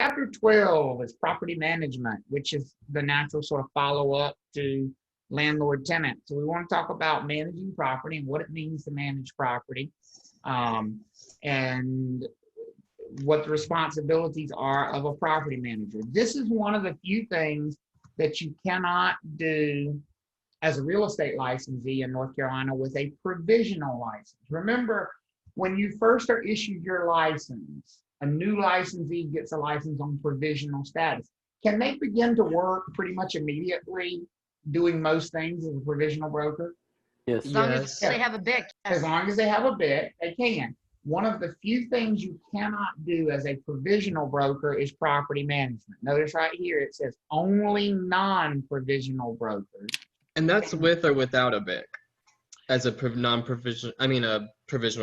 chapter 12 is property management, which is the natural sort of follow-up to landlord-tenant. So we want to talk about managing property and what it means to manage property, and what the responsibilities are of a property manager. This is one of the few things that you cannot do as a real estate licensee in North Carolina with a provisional license. Remember, when you first are issued your license, a new licensee gets a license on provisional status. Can they begin to work pretty much immediately doing most things as a provisional broker? Yes. As long as they have a BIC. As long as they have a BIC, they can. One of the few things you cannot do as a provisional broker is property management. Notice right here, it says only non-provisional brokers. And that's with or without a BIC as a provisional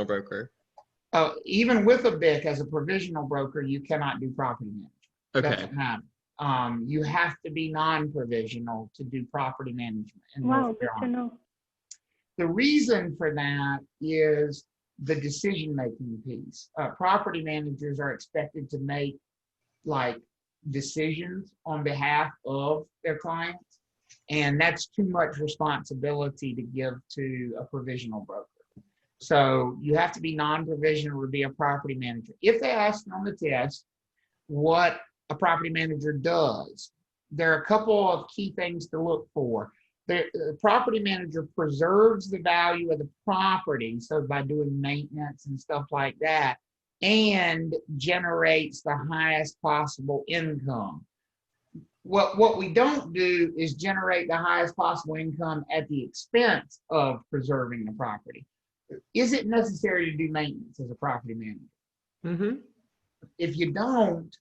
broker. Even with a BIC as a provisional broker, you cannot do property management. Okay. Doesn't matter. You have to be non-provisional to do property management in Wow, North good to Carolina. know. The reason for that is the decision-making piece. Property managers are expected to make like decisions on behalf of their clients, and that's too much responsibility to give to a provisional broker. So you have to be non-provisional to be a property manager. If they ask on the test what a property manager does, there are a couple of key things to look for. The property manager preserves the value of the property, so by doing maintenance and stuff like that, and generates the highest possible income. What we don't do is generate the highest possible income at the expense of preserving the property. Is it necessary to do maintenance as a property manager? Mm-hmm. If you don't,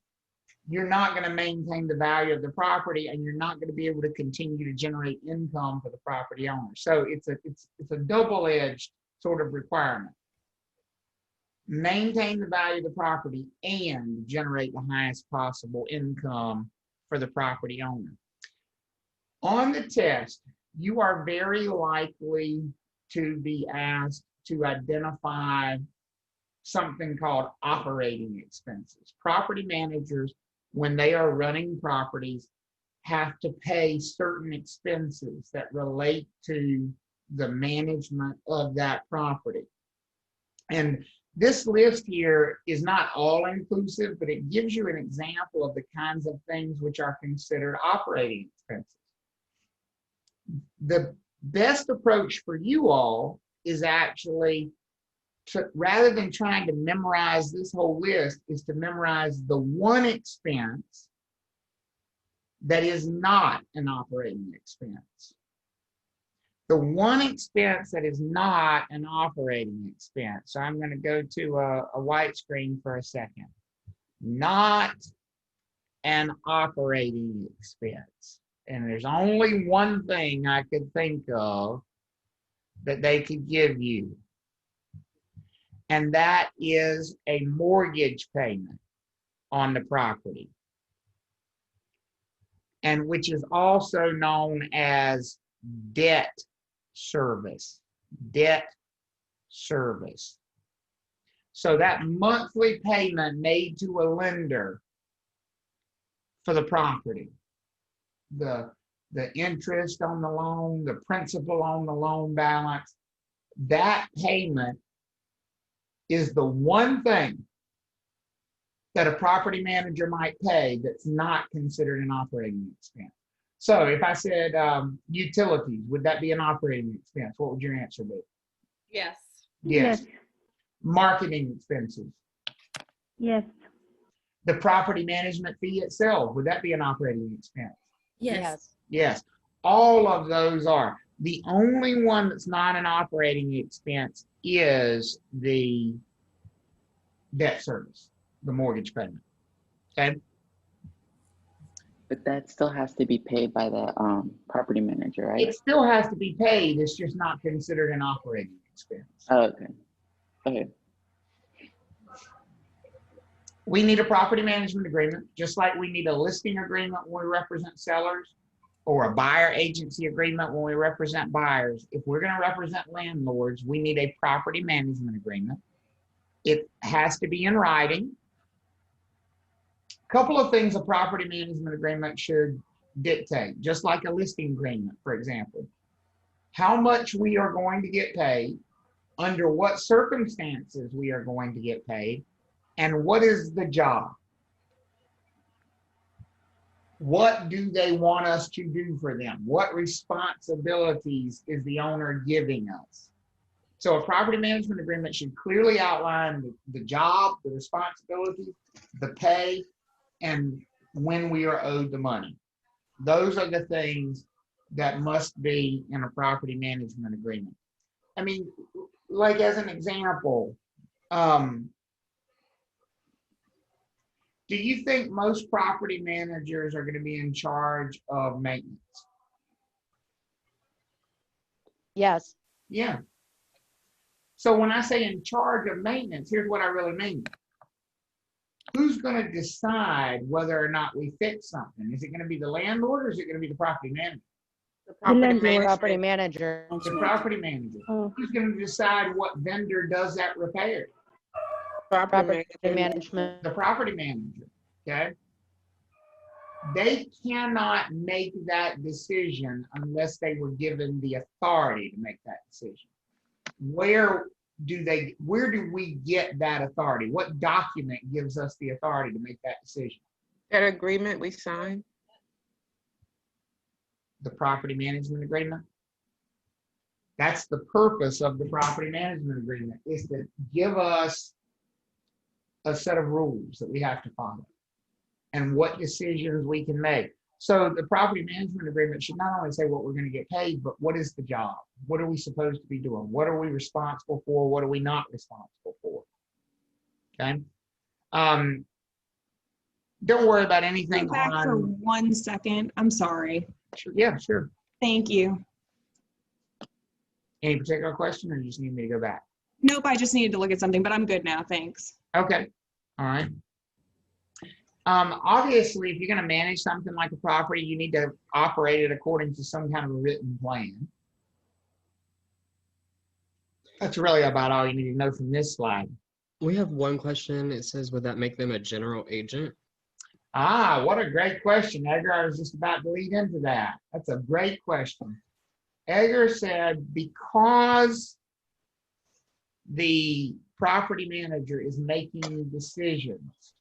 you're not going to maintain the value of the property, and you're not going to be able to continue to generate income for the property owner. So it's a double-edged sort of requirement. Maintain the value of the property and generate the highest possible income for the property owner. On the test, you are very likely to be asked to identify something called operating expenses. Property managers, when they are running properties, have to pay certain expenses that relate to the management of that property. And this list here is not all inclusive, but it gives you an example of the kinds of things which are considered operating expenses. The best approach for you all is actually to, rather than trying to memorize this whole list, is to memorize the one expense that is not an operating expense. The one expense that is not an operating expense. So I'm going to go to a white screen for a second. Not an operating expense. And there's only one thing I could think of that they could give you. And that is a mortgage payment on the property, and which is also known as debt service. Debt service. So that monthly payment made to a lender for the property, the interest on the loan, the principal on the loan balance, that payment is the one thing that a property manager might pay that's not considered an operating expense. So if I said utilities, would that be an operating expense? What would your answer be? Yes. Yes. Marketing expenses. Yes. The property management fee itself, would that be an operating expense? Yes. Yes. All of those are. The only one that's not an operating expense is the debt service, the mortgage payment. Okay? But that still has to be paid by the property manager, right? It still has to be paid. It's just not considered an operating expense. Oh, okay. Okay. We need a property management agreement, just like we need a listing agreement when we represent sellers, or a buyer agency agreement when we represent buyers. If we're going to represent landlords, we need a property management agreement. It has to be in writing, couple of things a property management agreement should dictate, just like a listing agreement, for example. How much we are going to get paid, under what circumstances we are going to get paid, and what is the job? What do they want us to do for them? What responsibilities is the owner giving us? So a property management agreement should clearly outline the job, the responsibility, the pay, and when we are owed the money. Those are the things that must be in a property management agreement. I mean, like as an example, do you think most property managers are going to be in charge of maintenance? Yes. Yeah. So when I say in charge of maintenance, here's what I really mean. Who's going to decide whether or not we fix something? Is it going to be the landlord or is it going to be the property manager? The property manager. The property manager. Oh. Who's going to decide what vendor does that repair? Property management. The property manager, okay? They cannot make that decision unless they were given the authority to make that decision. Where do we get that authority? What document gives us the authority to make that decision? That agreement we signed. The property management agreement. That's the purpose of the property management agreement, is to give us a set of rules that we have to follow and what decisions we can make. So the property management agreement should not only say what we're going to get paid, but what is the job? What are we supposed to be doing? What are we responsible for? What are we not responsible for? Okay. Don't worry about anything. Go back for 1 second. I'm sorry. Sure. Yeah, sure. Thank you. Any particular question, or you just need me to go back? Nope, I just needed to look at something, but I'm good now. Thanks. Okay. All right. Obviously, if you're going to manage something like a property, you need to operate it according to some kind of a written plan. That's really about all you need to know from this slide. We have one question. It says, would that make them a general agent? Ah, what a great question, Edgar. I was just about to lead into that. That's a great question. Edgar said, because the property manager is making decisions,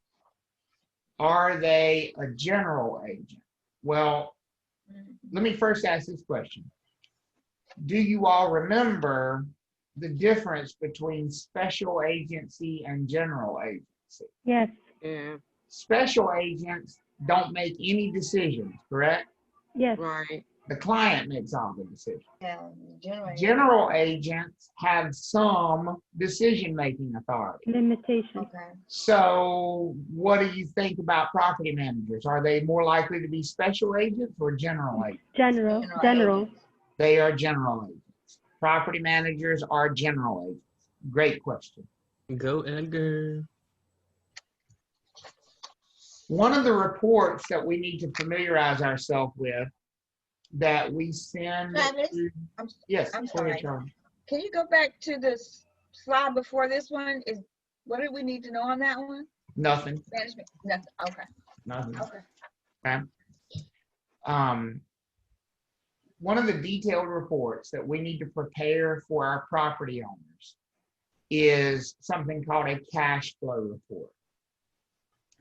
are they a general agent? Well, let me first ask this question. Do you all remember the difference between special agency and general agency? Yes. Yeah, Special agents don't make any decisions, correct? Yes. right. The client makes all the decisions. Yeah, General agents have some decision-making authority. Limitation. Okay. So what do you think about property managers? Are they more likely to be special agents or general agents? General. They are general agents. Property managers are general agents. Great question. Go Edgar. One of the reports that we need to familiarize ourselves with that we send Travis, to, I'm yes, I'm go ahead, sorry. Charlie. Can you go back to this slide before this one? What do we need to know on that one? Nothing, Management, nothing, okay, nothing. okay. Okay. One of the detailed reports that we need to prepare for our property owners is something called a cash flow report.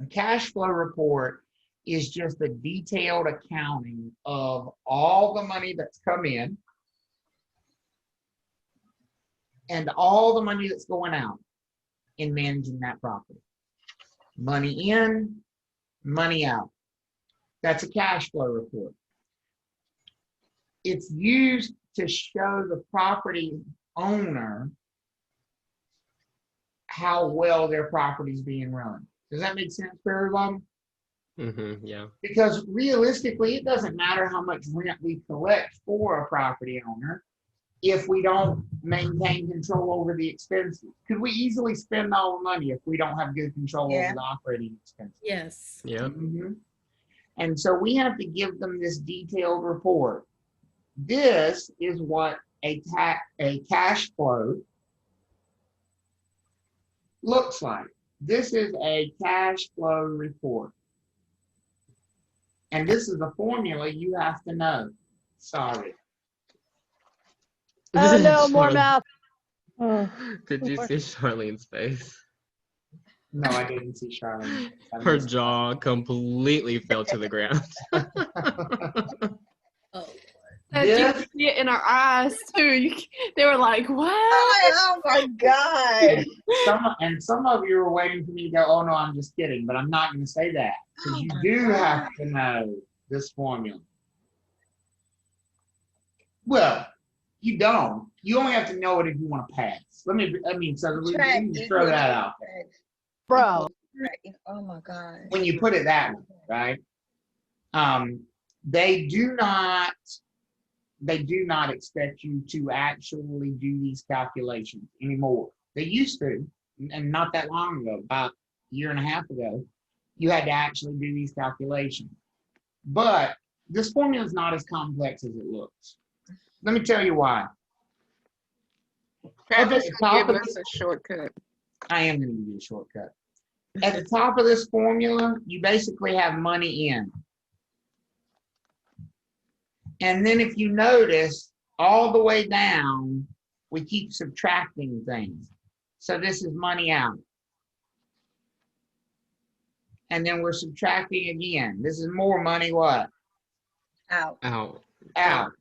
A cash flow report is just a detailed accounting of all the money that's come in and all the money that's going out in managing that property. Money in, money out. That's a cash flow report. It's used to show the property owner how well their property is being run. Does that make sense for everybody? Yeah. Because realistically, it doesn't matter how much rent we collect for a property owner if we don't maintain control over the expenses. Could we easily spend all the money if we don't have good control over Yeah. the operating expenses? Yes. Yeah. Mhm. And so we have to give them this detailed report. This is what a cash flow looks like. This is a cash flow report. And this is a formula you have to know. Sorry. Oh, no, more Charlene- math. Oh, Did you see Charlene's face? No, I didn't see Charlene. I Her missed jaw completely fell to the ground. Did you This- could see it in our eyes too? They were like, "What?" Oh my God. Some of you are waiting for me to go, oh no, I'm just kidding, but I'm not going to say that because Oh you my do God. have to know this formula. Well, you don't. You only have to know it if you want to pass. So we Track can throw that out Bro. Oh my God. when you put it that way, right? They do not expect you to actually do these calculations anymore. They used to, and not that long ago, about a year and a half ago, you had to actually do these calculations. But this formula is not as complex as it looks. Let me tell you why. Travis the will top give of us a shortcut. I am going to give you a shortcut. At the top of this formula, you basically have money in. And then if you notice, all the way down, we keep subtracting things. So this is money out. And then we're subtracting again. This is more money what? Out. Out. Out.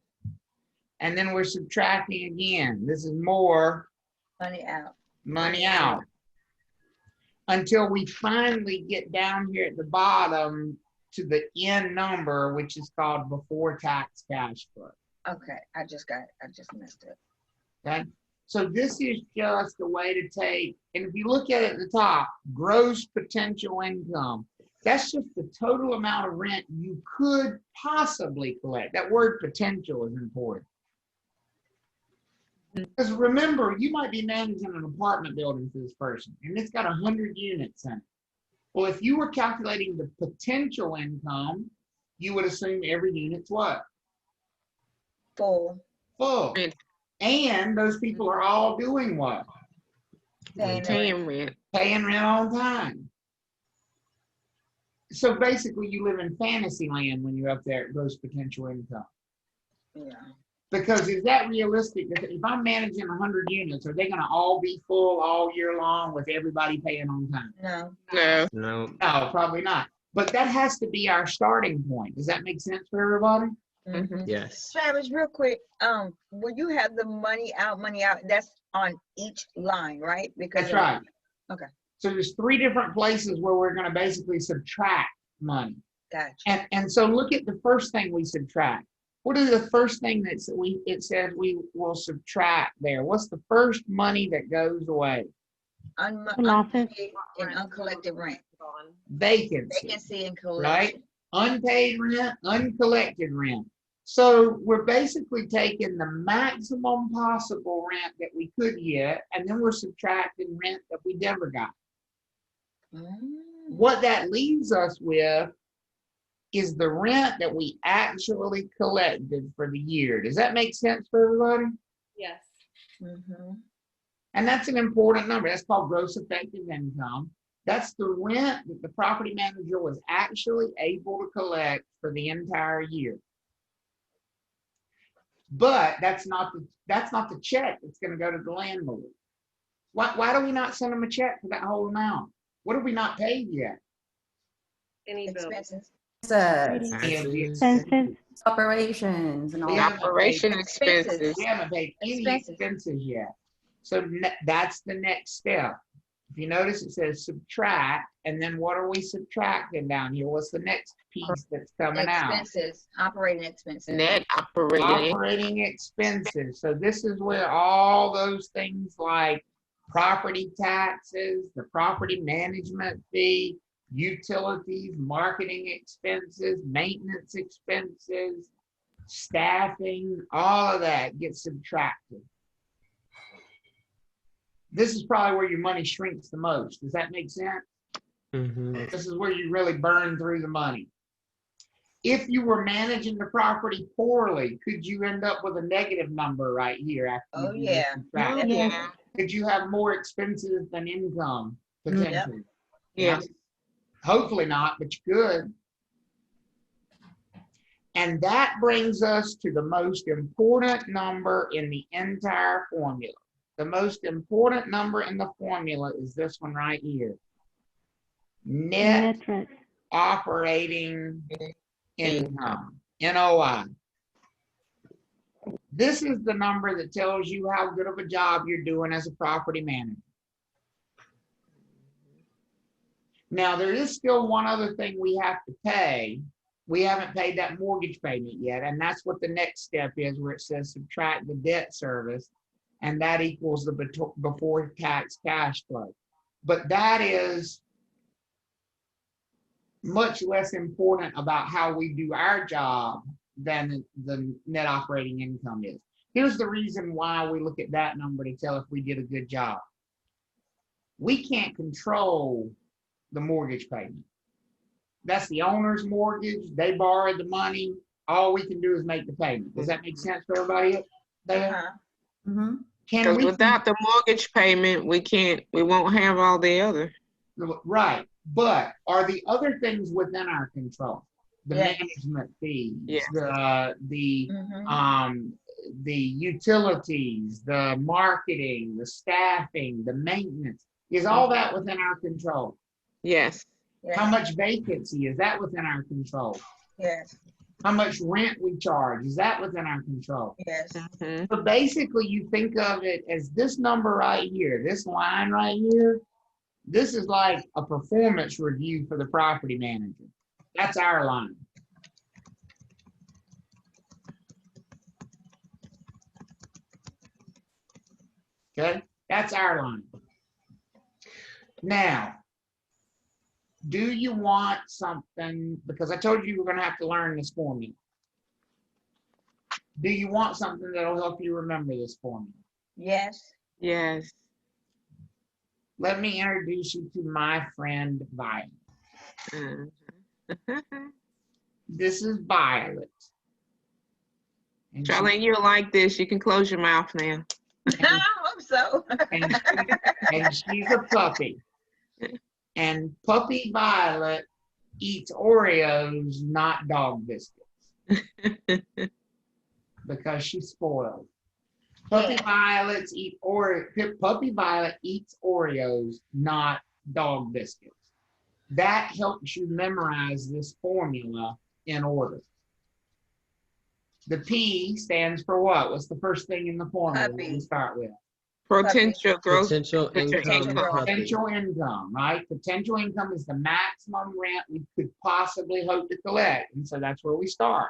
And then we're subtracting again. This is more Money out. money out. Until we finally get down here at the bottom to the end number, which is called before tax cash flow. Okay, I just missed it. Okay, so this is just a way to take, and if you look at it at the top, gross potential income, that's just the total amount of rent you could possibly collect. That word potential is important. Because remember, you might be managing an apartment building for this person, and it's got 100 units in it. Well, if you were calculating the potential income, you would assume every unit's what? Full. Full. Rent. And those people are all doing what? Paying rent. Paying rent on time. So basically, you live in fantasy land when you're up there at gross potential income. Yeah. Because is that realistic? If I'm managing 100 units, are they going to all be full all year long with everybody paying on time? No. No. No. No, probably not. But that has to be our starting point. Does that make sense for everybody? Mhm. Yes. Travis, real quick, will you have the money out, that's on each line, right? Because That's right. Okay. So there's 3 different places where we're going to basically subtract money. Gotcha. And so look at the first thing we subtract. What is the first thing that it says we will subtract there? What's the first money that goes away? Losses. Unpaid and uncollected rent. Vacancy, Vacancy and right? collection. Unpaid rent, uncollected rent. So we're basically taking the maximum possible rent that we could get, and then we're subtracting rent that we never got. What that leaves us with is the rent that we actually collected for the year. Does that make sense for everybody? Yes. Mhm. And that's an important number. That's called gross effective income. That's the rent that the property manager was actually able to collect for the entire year. But that's not the check that's going to go to the landlord. Why do we not send them a check for that whole amount? What have we not paid yet? Any bill. Expenses. Taxes. Expenses. Operations and all We that. haven't Operation paid- expenses. We haven't paid any Expenses. expenses yet. So that's the next step. If you notice, it says subtract, and then what are we subtracting down here? What's the next piece that's coming out? Expenses, operating expenses. Net operating. Operating expenses. So this is where all those things like property taxes, the property management fee, utilities, marketing expenses, maintenance expenses, staffing, all of that gets subtracted. This is probably where your money shrinks the most. Does that make sense? Mm-hmm. This is where you really burn through the money. If you were managing the property poorly, could you end up with a negative number right here after you Oh, do this yeah. subtraction? Yeah. Could you have more expenses than income potentially? Yes. Hopefully not, but you could. And that brings us to the most important number in the entire formula. The most important number in the formula is this one right here. Net Net rent. operating income, NOI. This is the number that tells you how good of a job you're doing as a property manager. Now, there is still one other thing we have to pay. We haven't paid that mortgage payment yet, and that's what the next step is, where it says subtract the debt service, and that equals the before tax cash flow. But that is much less important about how we do our job than the net operating income is. Here's the reason why we look at that number to tell if we did a good job. We can't control the mortgage payment. That's the owner's mortgage. They borrowed the money. All we can do is make the payment. Does that make sense for everybody there? Mm-hmm. Can Because we? without the mortgage payment, we won't have all the other. Right. But are the other things within our control? The Yes. management fees, Yes. the utilities, the marketing, the staffing, the maintenance. Is all that within our control? Yes. How much vacancy, is that within our control? Yes, How much rent we charge, is that within our control? yes. Mhm. So basically you think of it as this number right here, this line right here, this is like a performance review for the property manager. That's our line. Okay, that's our line. Now, do you want something, because I told you we're gonna have to learn this formula. Do you want something that'll help you remember this formula? Yes. Yes. Let me introduce you to my friend Violet. Mhm. This is Violet. And she- Charlene, you're like this. You can close your mouth now. I hope so. and she's a puppy. And puppy Violet eats Oreos, not dog biscuits, because she's spoiled. Puppy Violet eats Oreos, not dog biscuits. That helps you memorize this formula in order. The P stands for what? What's the first thing in the formula that we Puppy. start with? Potential growth. Potential income. growth. puppy. Potential income, right? Potential income is the maximum rent we could possibly hope to collect. And so that's where we start,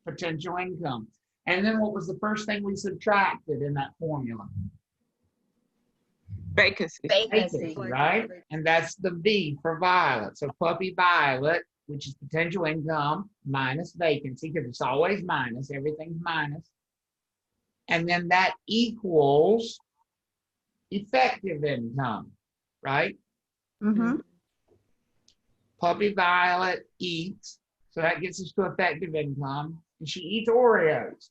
potential income. And then what was the first thing we subtracted in that formula? Vacancy. Vacancy. Right? And that's the V for Violet. So puppy Violet, which is potential income minus vacancy, because it's always minus, everything's minus. And then that equals effective income, right? Mm-hmm. Puppy Violet eats, so that gets us to effective income, and she eats Oreos.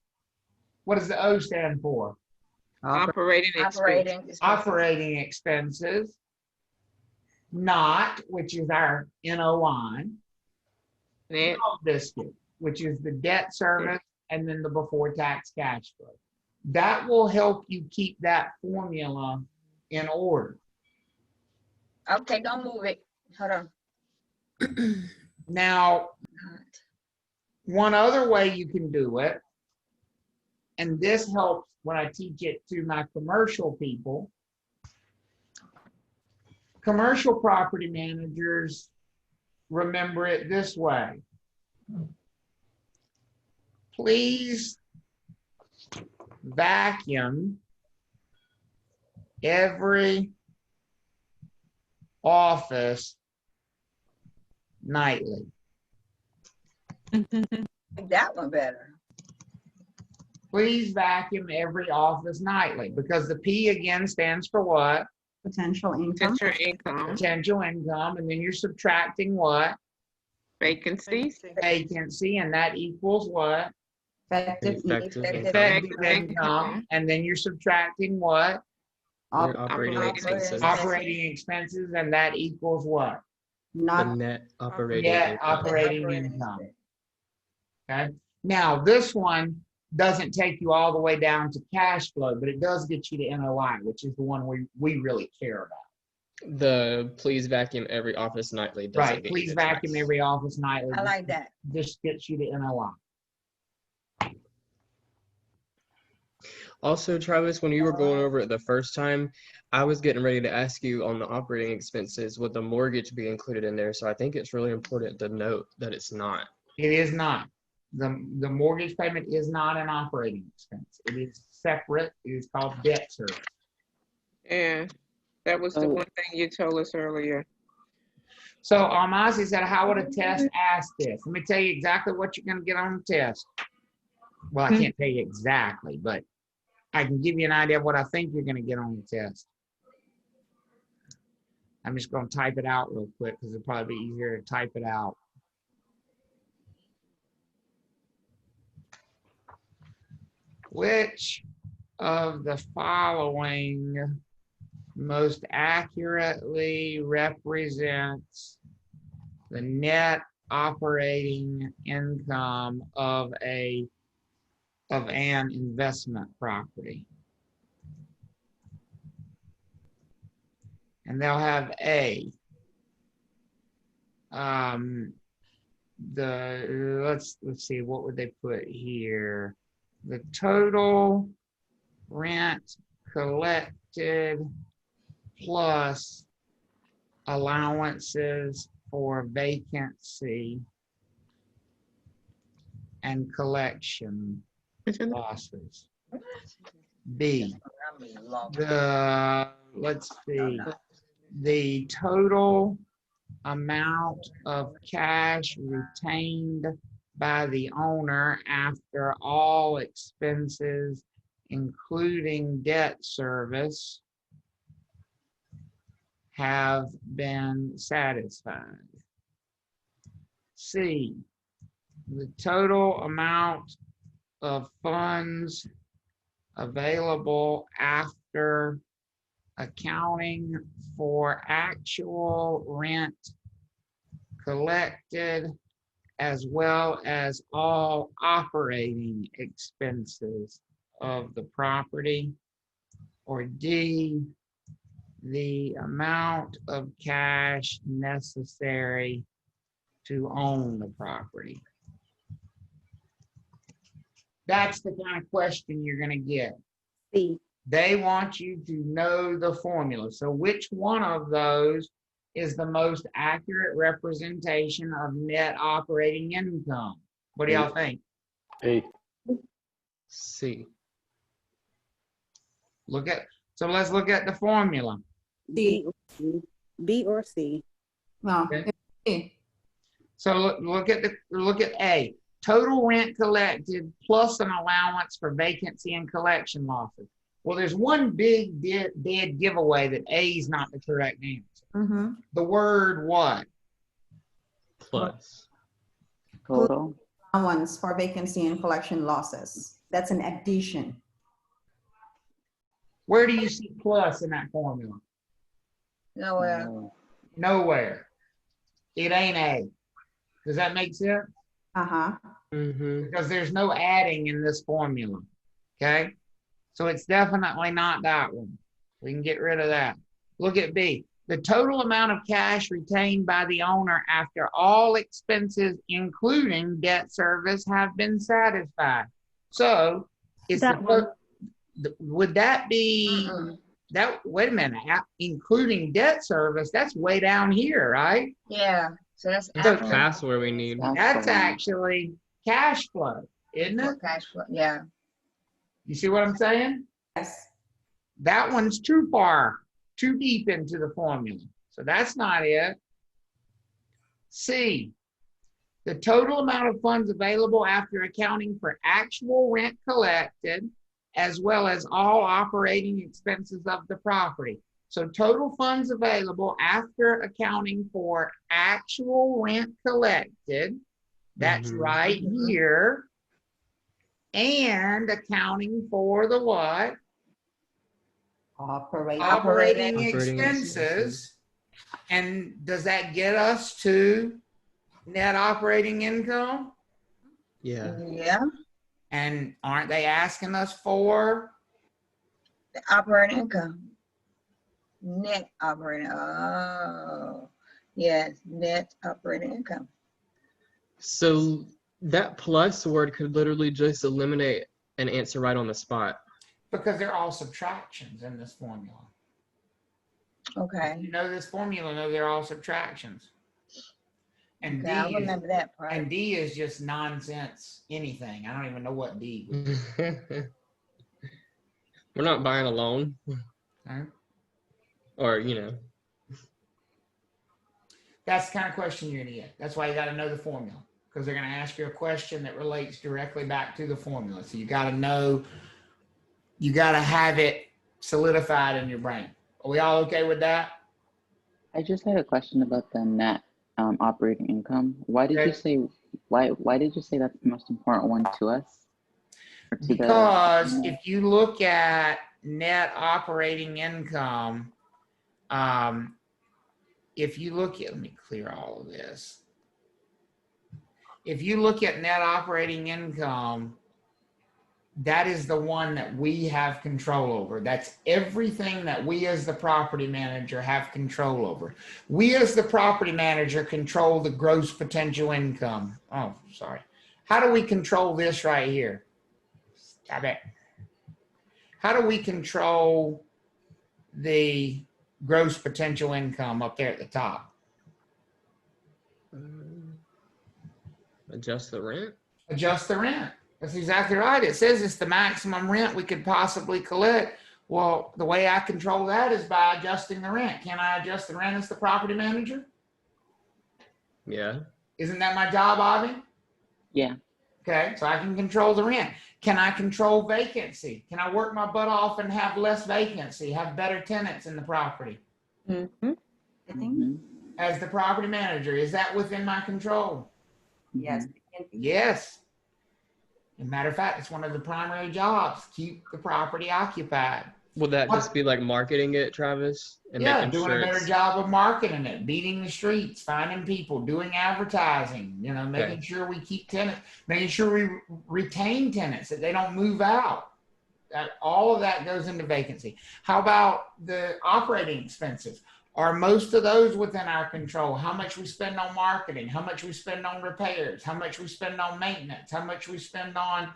What does the O stand for? Operating expense. Operating expenses, not, which is our NOI, Net. dog biscuit, which is the debt service, and then the before tax cash flow. That will help you keep that formula in order. Okay, don't move it. Hold on. Now, one other way you can do it, and this helps when I teach it to my commercial people. Commercial property managers remember it this way. Please vacuum every office nightly. That one better. Please vacuum every office nightly, because the P again stands for what? Potential income. Potential income. Potential income, and then you're subtracting what? Vacancies. Vacancy, and that equals what? Effective Effective Effective income. income, and then you're subtracting what? Your operating Operating expenses. Operating expenses, and that equals what? The Not net operating Net income. operating income. Okay, Now, this one doesn't take you all the way down to cash flow, but it does get you to NOI, which is the one we really care about. The please vacuum every office nightly. Doesn't Right, get you please to vacuum tax. every office nightly. I like that. This gets you to NOI. Also, Travis, when you were going over it the first time, I was getting ready to ask you on the operating expenses, would the mortgage be included in there? So I think it's really important to note that it's not. It is not. The mortgage payment is not an operating expense. It is separate. It is called debt service. Yeah, that was the one thing you told us earlier. So Almasi said, how would a test ask this? Let me tell you exactly what you're going to get on the test. Well, I can't tell you exactly, but I can give you an idea of what I think you're going to get on the test. I'm just going to type it out real quick because it'll probably be easier to type it out. Which of the following most accurately represents the net operating income of an investment property? And they'll have A. Let's see, what would they put here? The total rent collected plus allowances for vacancy and collection losses. B, let's see, the total amount of cash retained by the owner after all expenses, including debt service, have been satisfied. C, the total amount of funds available after accounting for actual rent collected as well as all operating expenses of the property. Or D, the amount of cash necessary to own the property. That's the kind of question you're going to get. C. They want you to know the formula. So which one of those is the most accurate representation of net operating income? What do y'all think? A. C. So let's look at the formula. D. B or C. Well, Okay. A. So look at A. Total rent collected plus an allowance for vacancy and collection losses. Well, there's one big dead giveaway that A is not the correct answer. Mm-hmm. The word what? Plus. Total. Allowance for vacancy and collection losses. That's an addition. Where do you see plus in that formula? Nowhere. Nowhere. It ain't A. Does that make sense? Uh-huh. Mm-hmm. Because there's no adding in this formula. Okay? So it's definitely not that one. We can get rid of that. Look at B. The total amount of cash retained by the owner after all expenses, including debt service, have been satisfied. So, it's That one. would that be that? Wait a minute, including debt service? That's way down here, right? Yeah, so that's So after That's where we need. that's actually cash flow, isn't it? cash flow. Yeah. You see what I'm saying? Yes. That one's too far, too deep into the formula. So that's not it. C, the total amount of funds available after accounting for actual rent collected, as well as all operating expenses of the property. So total funds available after accounting for actual rent collected, that's right here, and accounting for the what? Operating expenses. And does that get us to net operating income? Yeah. Yeah, And aren't they asking us for? the operating income. Net operating, oh, yes, net operating income. So that plus word could literally just eliminate an answer right on the spot. Because they're all subtractions in this formula. Okay, You know this formula, know they're all subtractions. And okay, I'll remember that part. and D is just nonsense anything. I don't even know what D would be. We're not buying a loan. Okay? Or, you know. That's the kind of question you're gonna get. That's why you gotta know the formula. Because they're gonna ask you a question that relates directly back to the formula. So you gotta know, you gotta have it solidified in your brain. Are we all okay with that? I just had a question about the net operating income. Why did Okay. you say why did you say that's the most important one to us? Or to Because if you look at net operating income, if you look at, let me clear all of this. If you look at net operating income, that is the one that we have control over. That's everything that we as the property manager have control over. We as the property manager control the gross potential income. Oh, sorry. How do we control this right here? Stop it. How do we control the gross potential income up there at the top? Adjust the rent. Adjust the rent. That's exactly right. It says it's the maximum rent we could possibly collect. Well, the way I control that is by adjusting the rent. Can I adjust the rent as the property manager? Yeah. Isn't that my job, Avi? Yeah. Okay, so I can control the rent. Can I control vacancy? Can I work my butt off and have less vacancy, have better tenants in the property? Mm-hmm. I think, Mhm. As the property manager, is that within my control? yes. Mhm. it can be. Yes. As a matter of fact, it's one of the primary jobs, keep the property occupied. Would that just be like marketing it, Travis? And Yeah, making doing sure a better it's job of marketing it, beating the streets, finding people, doing advertising, making Okay. sure we keep tenants, making sure we retain tenants, that they don't move out. All of that goes into vacancy. How about the operating expenses? Are most of those within our control? How much we spend on marketing, how much we spend on repairs, how much we spend on maintenance, how much we spend on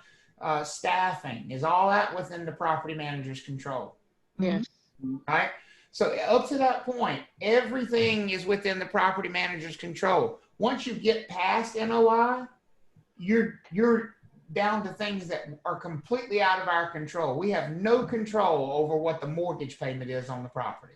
staffing? Is all that within the property manager's control? Yes. Right? So up to that point, everything is within the property manager's control. Once you get past NOI, you're down to things that are completely out of our control. We have no control over what the mortgage payment is on the property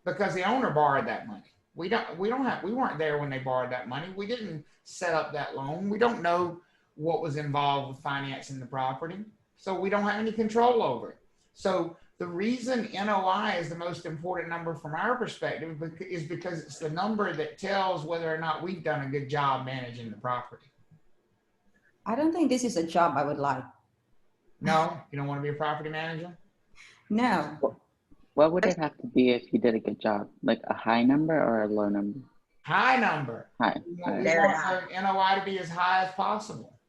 because the owner borrowed that money. We weren't there when they borrowed that money. We didn't set up that loan. We don't know what was involved with financing the property. So we don't have any control over it. So the reason NOI is the most important number from our perspective is because it's the number that tells whether or not we've done a good job managing the property. I don't think this is a job I would like. No, you don't want to be a property manager? No. What would it have to be if you did a good job? Like a high number or a low number? High number. High. We All right. Very want our NOI to be as high as possible.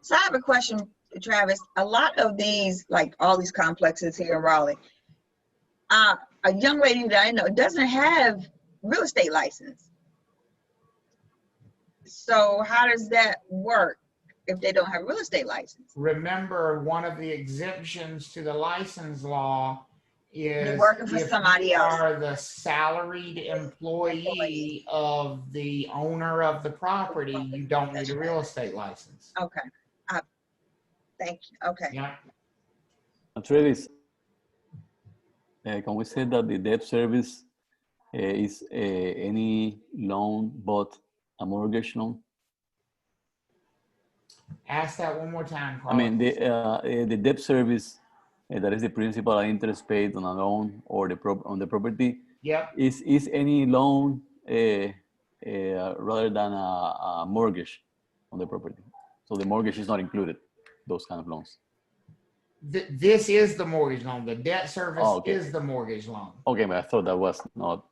So I have a question, Travis. A lot of these, like all these complexes here in Raleigh, a young lady that I know doesn't have real estate license. So how does that work if they don't have a real estate license? Remember, one of the exemptions to the license law is You're working for if somebody you else. are the salaried employee of the owner of the property, you don't need a real estate license. Okay. Thank you. Okay. Yeah. Travis, can we say that the debt service is any loan but a mortgage loan? Ask that one more time, I mean, Carlos. the debt service, that is the principal and interest paid on a loan or on the property, Yep. is any loan rather than a mortgage on the property. So the mortgage is not included, those kind of loans. This is the mortgage loan. The debt service Oh, okay. is the mortgage loan. Okay, but I thought that was not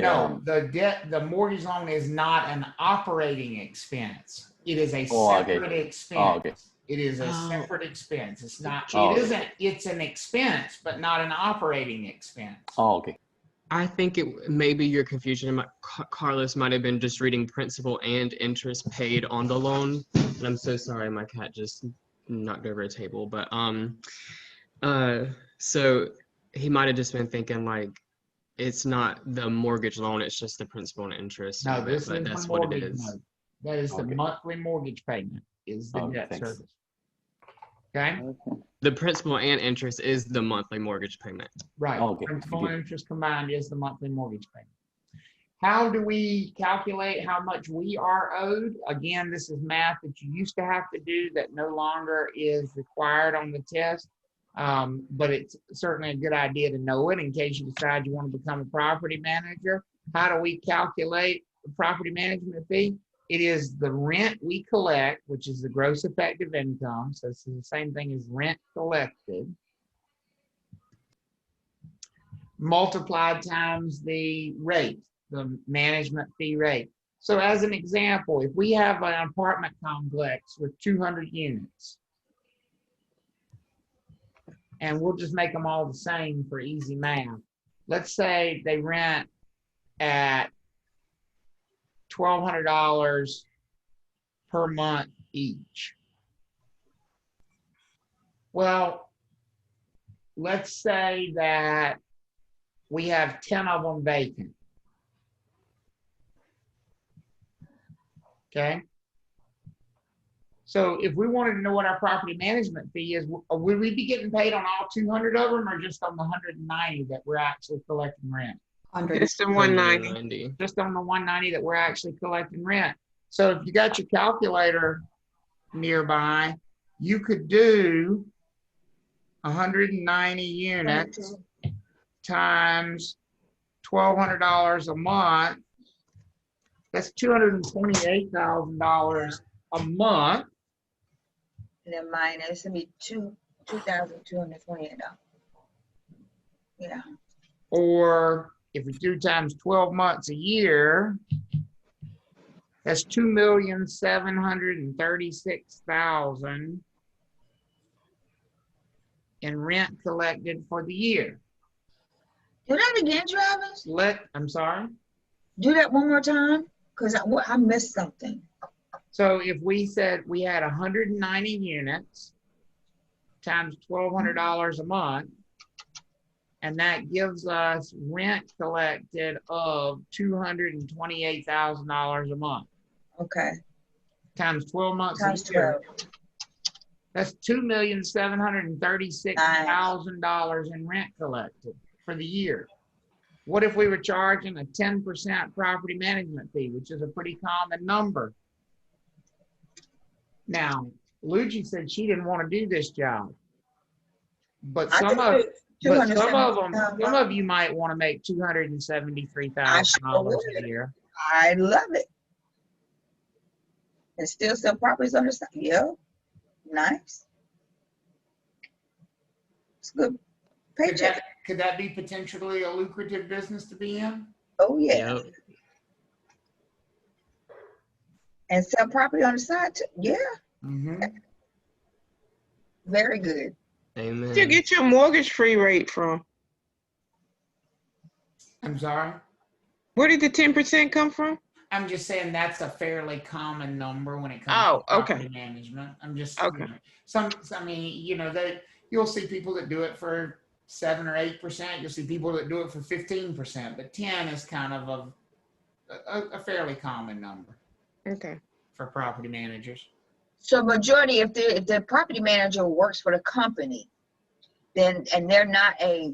No, the mortgage loan is not an operating expense. It is a Oh, okay. separate expense. Oh, okay. It is a Oh. separate expense. It's not, Oh, it okay. isn't, it's an expense, but not an operating expense. Oh, okay. I think maybe your confusion, Carlos might have been just reading principal and interest paid on the loan. And I'm so sorry, my cat just knocked over a table. But so he might have just been thinking like it's not the mortgage loan, it's just the principal and interest. No, of it, this but is that's the what it mortgage is. note. That is the Okay. monthly mortgage payment, is the Okay, debt thanks. service. Okay, Okay. The principal and interest is the monthly mortgage payment. right. Okay, Principal good. and interest combined is the monthly mortgage payment. How do we calculate how much we are owed? Again, this is math that you used to have to do that no longer is required on the test. But it's certainly a good idea to know it in case you decide you want to become a property manager. How do we calculate the property management fee? It is the rent we collect, which is the gross effective income. So it's the same thing as rent collected, multiplied times the rate, the management fee rate. So as an example, if we have an apartment complex with 200 units, and we'll just make them all the same for easy math. Let's say they rent at $1,200 per month each. Well, let's say that we have 10 of them vacant. Okay. So if we wanted to know what our property management fee is, would we be getting paid on all 200 of them or just on the 190 that we're actually collecting rent? 100. It's the 190. Just on the 190 that we're actually collecting rent. So if you got your calculator nearby, you could do 190 units times $1,200 a month. That's $228,000 a month. And then minus, it'd be $2,228. Yeah. Or if we do times 12 months a year, that's $2,736,000 in rent collected for the year. Do that again, Travis. I'm sorry. Do that one more time, because I missed something. So if we said we had 190 units times $1,200 a month, and that gives us rent collected of $228,000 a month. Okay. Times 12 months Times a year. 12. That's $2,736,000 in rent collected for the year. What if we were charging a 10% property management fee, which is a pretty common number? Now, Luigi said she didn't want to do this job, but some of you might want to make $273,000 a year. I love it. And still sell properties on the side. Yeah, nice. It's a good paycheck. Could that be potentially a lucrative business to be in? Oh yeah. Yep. And sell property on the side too. Yeah. Mm-hmm. Very good. Amen. Where'd you get your mortgage-free rate from? I'm sorry? Where did the 10% come from? I'm just saying that's a fairly common number when it comes to property management. I'm just, Okay. you'll see people that do it for 7 or 8%. You'll see people that do it for 15%, but 10 is kind of a fairly common number. Okay. For property managers. So majority, if the property manager works for the company, then and they're not a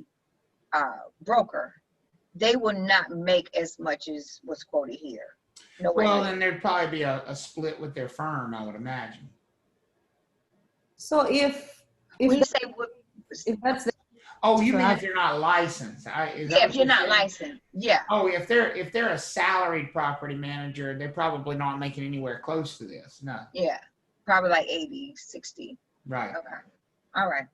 broker, they will not make as much as what's quoted here. No way. Well, then there'd probably be a split with their firm, I would imagine. So if that's the Oh, you mean if you're not licensed? If you're not licensed, yeah. Oh, if they're a salaried property manager, they're probably not making anywhere close to this. No. Yeah, probably like 80, 60. Right. Okay. All right.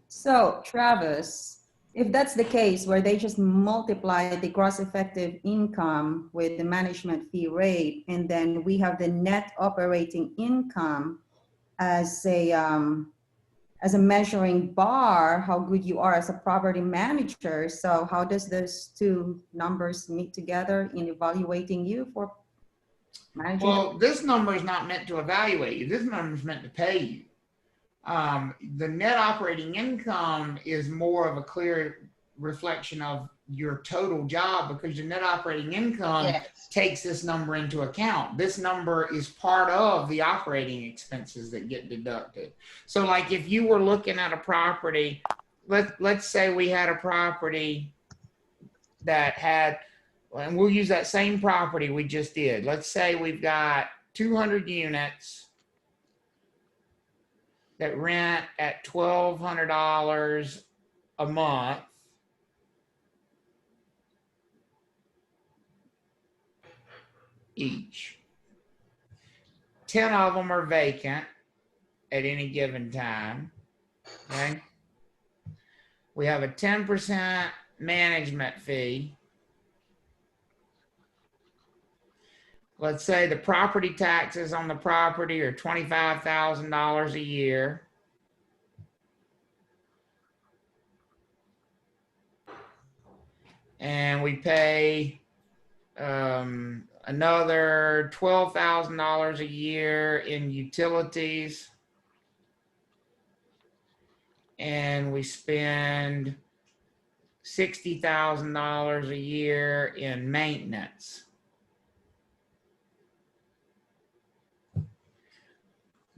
So Travis, If that's the case, where they just multiply the gross effective income with the management fee rate, and then we have the net operating income as a measuring bar, how good you are as a property manager. So how does those two numbers meet together in evaluating you for managing? Well, this number is not meant to evaluate you. This number is meant to pay you. The net operating income is more of a clear reflection of your total job, because your net operating income Yes. takes this number into account. This number is part of the operating expenses that get deducted. So like if you were looking at a property, let's say we had a property that had, and we'll use that same property we just did. Let's say we've got 200 units that rent at $1,200 a month. Each. 10 of them are vacant at any given time. Okay. We have a 10% management fee. Let's say the property taxes on the property are $25,000 a year. And we pay another $12,000 a year in utilities. And we spend $60,000 a year in maintenance.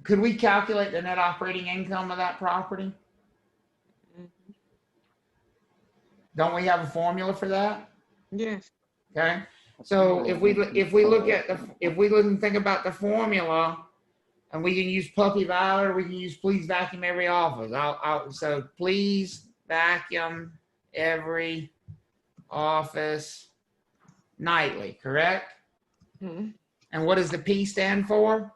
Could we calculate the net operating income of that property? Don't we have a formula for that? Yes. Okay. So if we look and think about the formula, and we can use Puppy Valor, we can use please vacuum every office. So please vacuum every office nightly, correct? Mm-hmm. And what does the P stand for?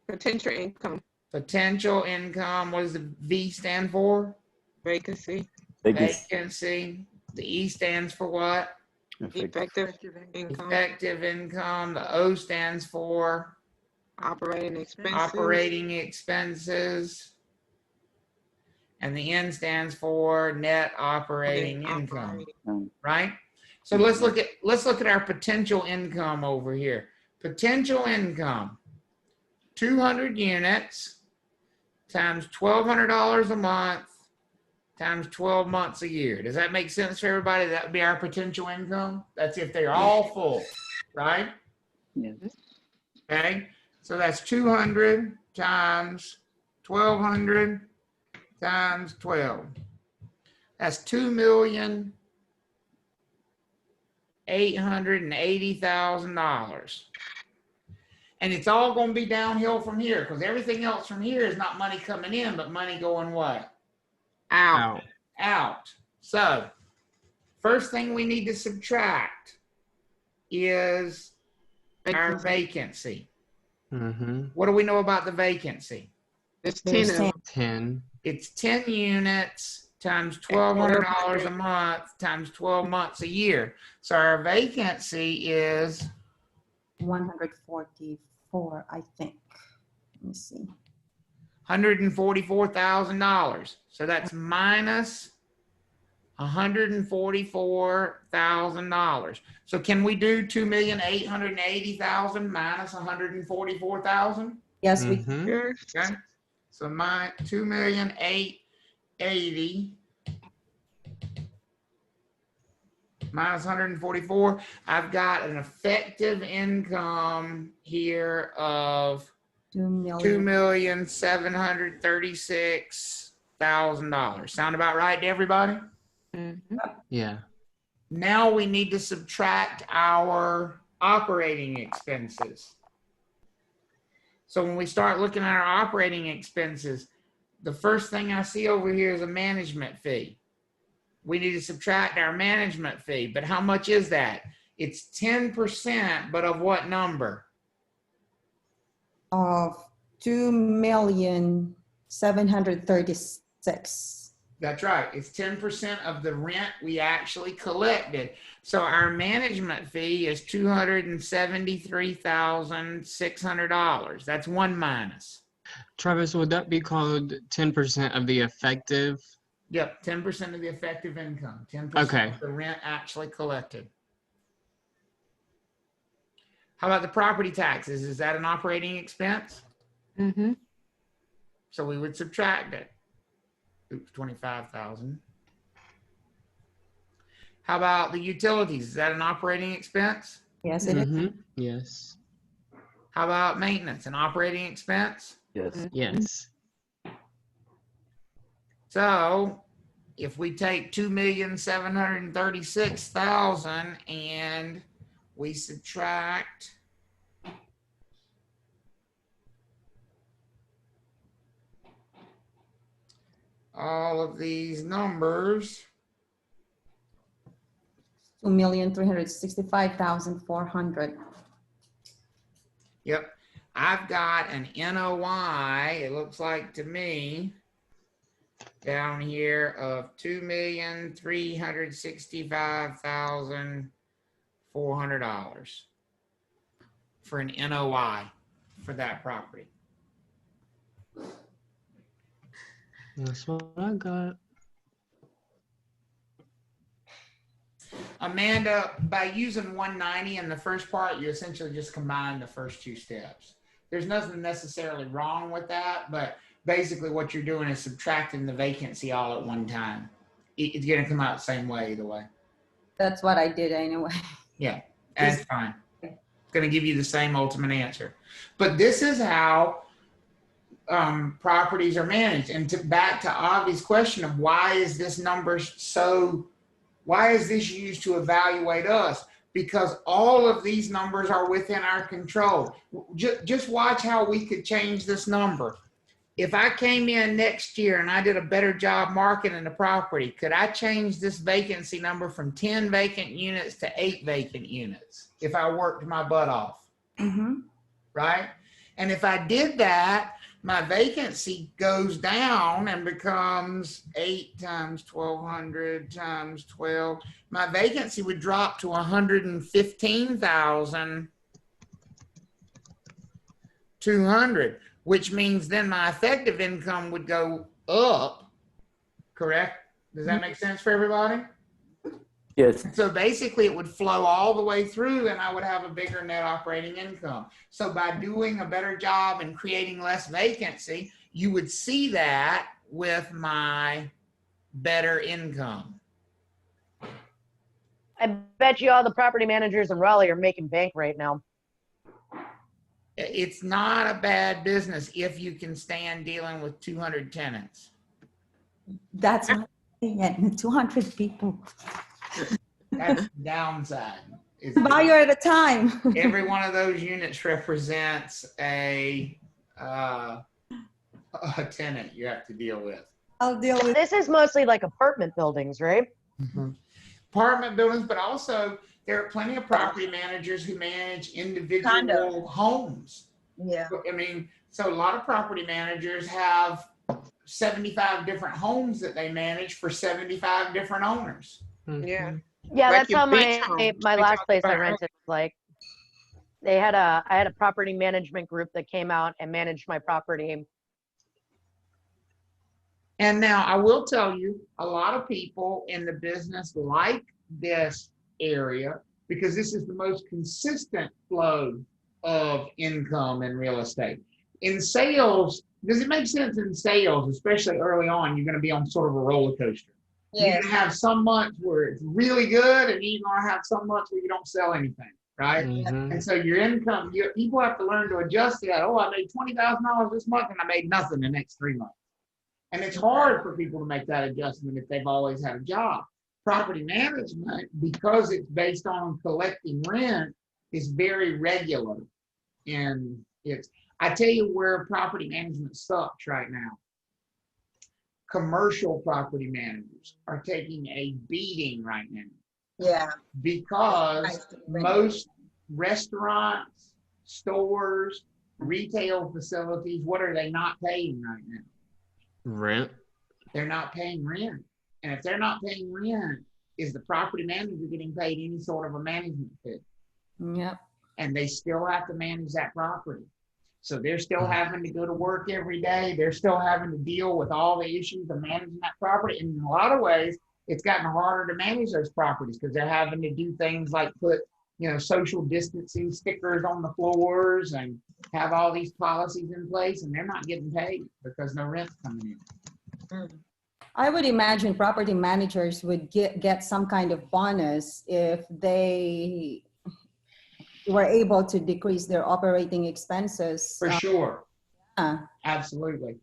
Potential income. Potential income. What does the V stand for? Vacancy. Vacancy. The E stands for what? Effective income. Effective income. The O stands for Operating expenses. operating expenses. And the N stands for net operating income. Right? So let's look at our potential income over here. Potential income. 200 units times $1,200 a month times 12 months a year. Does that make sense for everybody? That would be our potential income. That's if they're all full, right? Yes. Okay. So that's 200 times 1,200 times 12. That's $2,880,000. And it's all going to be downhill from here, because everything else from here is not money coming in, but money going what? Out. Out. So first thing we need to subtract is our vacancy. Mm-hmm. What do we know about the vacancy? It's 10 of them. 10. It's 10 units times $1,200 a month times 12 months a year. So our vacancy is 144, I think. Let me see. $144,000. So that's minus $144,000. So can we do 2,880,000 minus 144,000? Yes, we Mm-hmm. Okay. So my 2,880,000 minus 144. I've got an effective income here of $2,736,000. Sound about right to everybody? Mm-hmm. Yeah. Now we need to subtract our operating expenses. So when we start looking at our operating expenses, the first thing I see over here is a management fee. We need to subtract our management fee, but how much is that? It's 10%, but of what number? of 2,736,000. That's right. It's 10% of the rent we actually collected. So our management fee is $273,600. That's one minus. Travis, would that be called 10% of the effective? Yep, 10% of the effective income, 10% Okay. of the rent actually collected. How about the property taxes? Is that an operating expense? Mm-hmm. So we would subtract it. Oops, 25,000. How about the utilities? Is that an operating expense? Yes, it is. Mm-hmm. Yes. How about maintenance? An operating expense? Yes. Yes. So if we take 2,736,000 and we subtract all of these numbers, 2,365,400. yep, I've got an NOI, it looks like to me, down here of $2,365,400 for an NOI for that property. That's what I got. Amanda, by using 190 in the first part, you essentially just combine the first two steps. There's nothing necessarily wrong with that, but basically what you're doing is subtracting the vacancy all at one time. It's going to come out the same way either way. That's what I did anyway. Yeah, that's fine. It's going to give you the same ultimate answer. But this is how properties are managed. And back to Avi's question of why is this number why is this used to evaluate us? Because all of these numbers are within our control. Just watch how we could change this number. If I came in next year and I did a better job marketing the property, could I change this vacancy number from 10 vacant units to 8 vacant units if I worked my butt off? Mm-hmm. Right? And if I did that, my vacancy goes down and becomes 8 times 1,200 times 12. My vacancy would drop to 115,200, which means then my effective income would go up. Correct? Does that make sense for everybody? Yes. So basically it would flow all the way through and I would have a bigger net operating income. So by doing a better job and creating less vacancy, you would see that with my better income. I bet you all the property managers in Raleigh are making bank right now. It's not a bad business if you can stand dealing with 200 tenants. That's not 200 people. That's the downside. Buyer at a time. Every one of those units represents a tenant you have to deal with. I'll deal with. This is mostly like apartment buildings, right? Mm-hmm. Apartment buildings, but also there are plenty of property managers who manage individual homes. Yeah. I mean, so a lot of property managers have 75 different homes that they manage for 75 different owners. Yeah. Yeah, Like that's your how beach my homes my we last talked place I about rented was like. I had a property management group that came out and managed my property. And now I will tell you, a lot of people in the business like this area because this is the most consistent flow of income in real estate. In sales, does it make sense in sales, especially early on, you're going to be on sort of a roller coaster? You're Yes. going to have some months where it's really good and you're going to have some months where you don't sell anything, right? Mhm. And so your income, people have to learn to adjust to that. Oh, I made $20,000 this month and I made nothing the next 3 months. And it's hard for people to make that adjustment if they've always had a job. Property management, because it's based on collecting rent, is very regular. And I tell you where property management sucks right now. Commercial property managers are taking a beating right now. Yeah. Because most restaurants, stores, retail facilities, what are they not paying right now? Rent. they're not paying rent. And if they're not paying rent, is the property manager getting paid any sort of a management fee? Yep. And they still have to manage that property. So they're still having to go to work every day. They're still having to deal with all the issues of managing that property. And in a lot of ways, it's gotten harder to manage those properties because they're having to do things like put, social distancing stickers on the floors and have all these policies in place, and they're not getting paid because no rent's coming in. I would imagine property managers would get some kind of bonus if they were able to decrease their operating expenses. For sure. Yeah. Absolutely.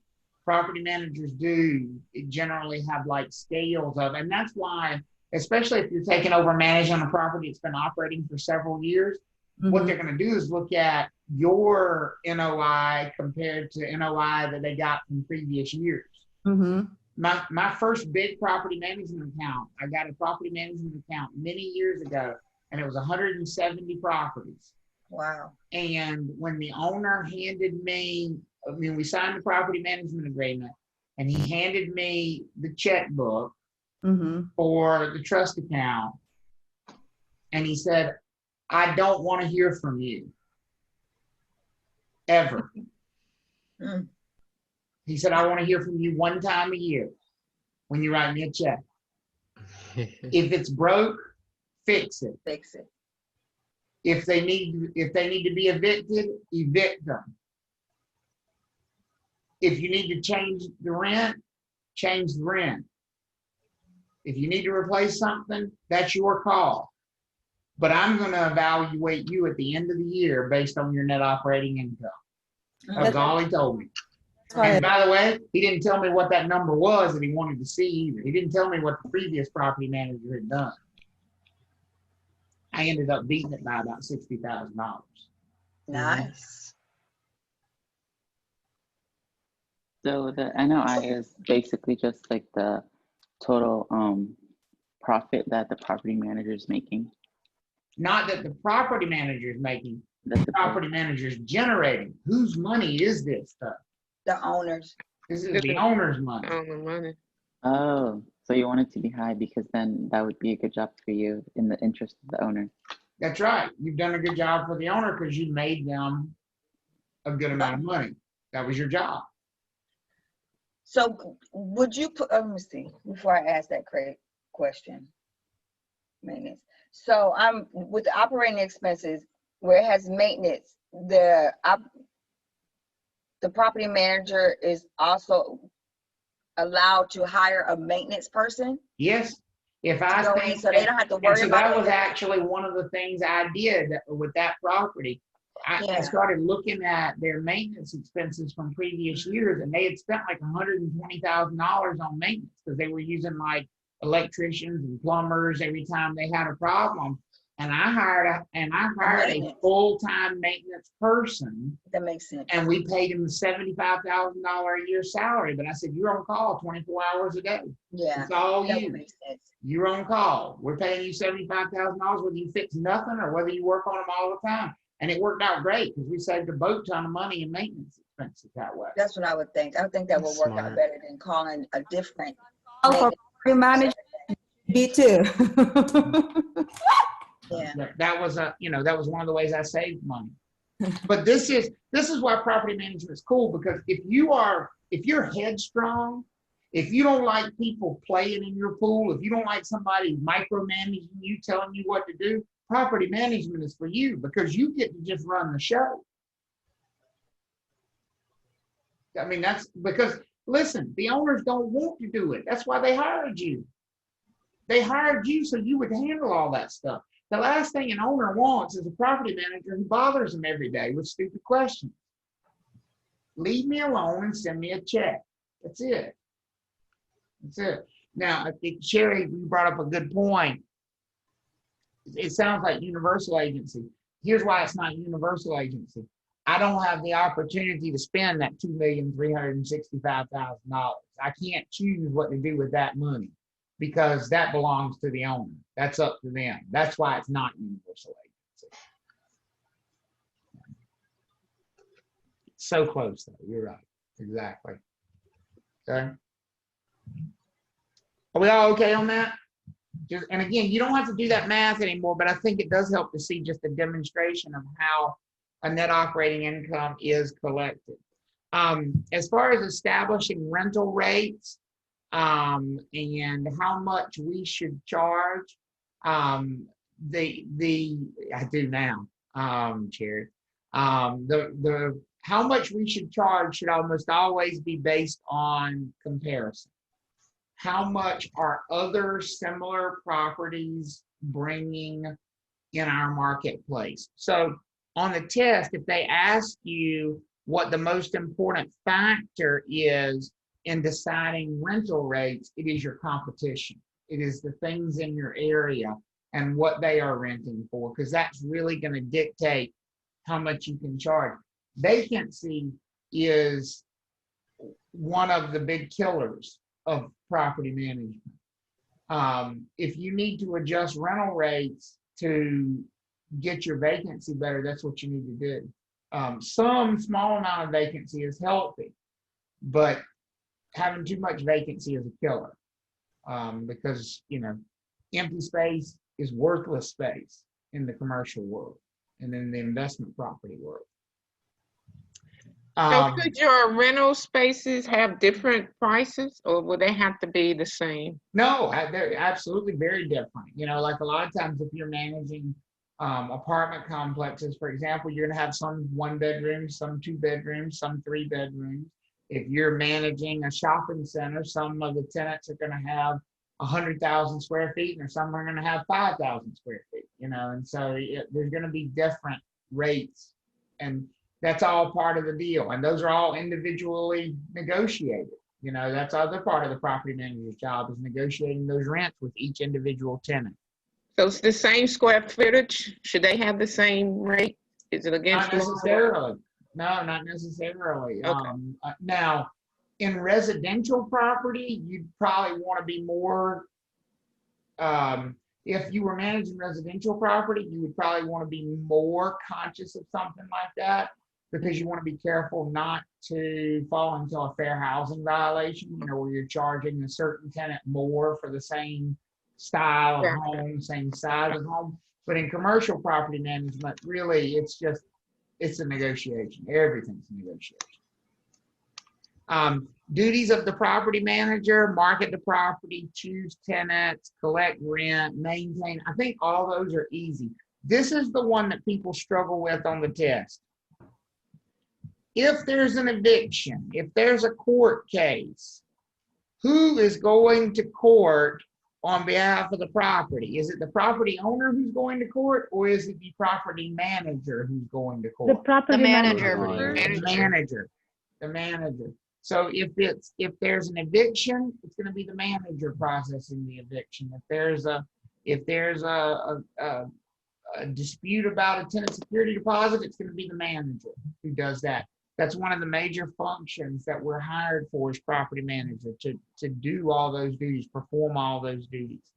Property managers do generally have like scales of, and that's why, especially if you're taking over managing a property that's been operating for several years, what they're going to do is look at your NOI compared to NOI that they got from previous years. My first big property management account, I got a property management account many years ago, and it was 170 properties. Wow. And when the owner handed me, we signed the property management agreement, and he handed me the checkbook for the trust account. And he said, I don't want to hear from you ever. He said, I want to hear from you one time a year when you write me a check. If it's broke, fix it. Fix it. If they need to be evicted, evict them. If you need to change the rent, change the rent. If you need to replace something, that's your call. But I'm going to evaluate you at the end of the year based on your net operating income. That was all he told me. And by the way, he didn't tell me what that number was that he wanted to see either. He didn't tell me what the previous property manager had done. I ended up beating it by about $60,000. Nice. So the NOI is basically just like the total profit that the property manager is making. Not that the property manager is making, That the property manager is generating. Whose money is this stuff? The owners. This is the owner's money. Owner money. Oh, so you want it to be high because then that would be a good job for you in the interest of the owner. That's right. You've done a good job for the owner because you made them a good amount of money. That was your job. So would you put, let me see, before I ask that question, maintenance. So I'm with the operating expenses where it has maintenance, the property manager is also allowed to hire a maintenance person? Yes. If I So, think so they don't have to worry so about that it. was actually one of the things I did with that property. I started looking at their maintenance expenses from previous years, and they had spent like $120,000 on maintenance because they were using like electricians and plumbers every time they had a problem. And I hired a full-time maintenance person. That makes sense. And we paid him $75,000 a year salary. But I said, you're on call 24 hours a day. Yeah. It's all that you. would make sense. You're on call. We're paying you $75,000 whether you fix nothing or whether you work on them all the time. And it worked out great because we saved a boat ton of money in maintenance expenses that way. That's what I would think. I would think that would work out Smart. better than calling a different. For property manager, me too. Yeah. That was one of the ways I saved money. But this is why property management is cool, because if you're headstrong, if you don't like people playing in your pool, if you don't like somebody micromanaging you, telling you what to do, property management is for you because you get to just run the show. I mean, that's because, listen, the owners don't want to do it. That's why they hired you. They hired you so you would handle all that stuff. The last thing an owner wants is a property manager who bothers them every day with stupid questions. Leave me alone and send me a check. That's it. That's it. Now, I think, Sherry, you brought up a good point. It sounds like universal agency. Here's why it's not universal agency. I don't have the opportunity to spend that $2,365,000. I can't choose what to do with that money because that belongs to the owner. That's up to them. That's why it's not universal agency. So close though. You're right. Exactly. Okay. Are we all okay on that? And again, you don't have to do that math anymore, but I think it does help to see just a demonstration of how a net operating income is collected. As far as establishing rental rates and how much we should charge, I do now, Chair. How much we should charge should almost always be based on comparison. How much are other similar properties bringing in our marketplace? So on the test, if they ask you what the most important factor is in deciding rental rates, it is your competition. It is the things in your area and what they are renting for, because that's really going to dictate how much you can charge. Vacancy is one of the big killers of property management. If you need to adjust rental rates to get your vacancy better, that's what you need to do. Some small amount of vacancy is healthy, but having too much vacancy is a killer, because empty space is worthless space in the commercial world and in the investment property world. So could your rental spaces have different prices, or would they have to be the same? No, they're absolutely very different. Like a lot of times if you're managing apartment complexes, for example, you're going to have some 1 bedrooms, some 2 bedrooms, some 3 bedrooms. If you're managing a shopping center, some of the tenants are going to have 100,000 square feet and some are going to have 5,000 square feet, and so there's going to be different rates, and that's all part of the deal. And those are all individually negotiated. That's other part of the property manager's job, is negotiating those rents with each individual tenant. So it's the same square footage? Should they have the same rate? Is it against Not necessarily. No, not necessarily. Okay. Now, in residential property, you'd probably want to be more, if you were managing residential property, you would probably want to be more conscious of something like that, because you want to be careful not to fall into a fair housing violation, where you're charging a certain tenant more for the same style of home, same size of home. But in commercial property management, really, it's a negotiation. Everything's a negotiation. Duties of the property manager: market the property, choose tenants, collect rent, maintain. I think all those are easy. This is the one that people struggle with on the test. If there's an eviction, if there's a court case, who is going to court on behalf of the property? Is it the property owner who's going to court, or is it the property manager who's going to court? The manager. The manager. So if there's an eviction, it's going to be the manager processing the eviction. If there's a dispute about a tenant security deposit, it's going to be the manager who does that. That's one of the major functions that we're hired for as property manager, to do all those duties, perform all those duties.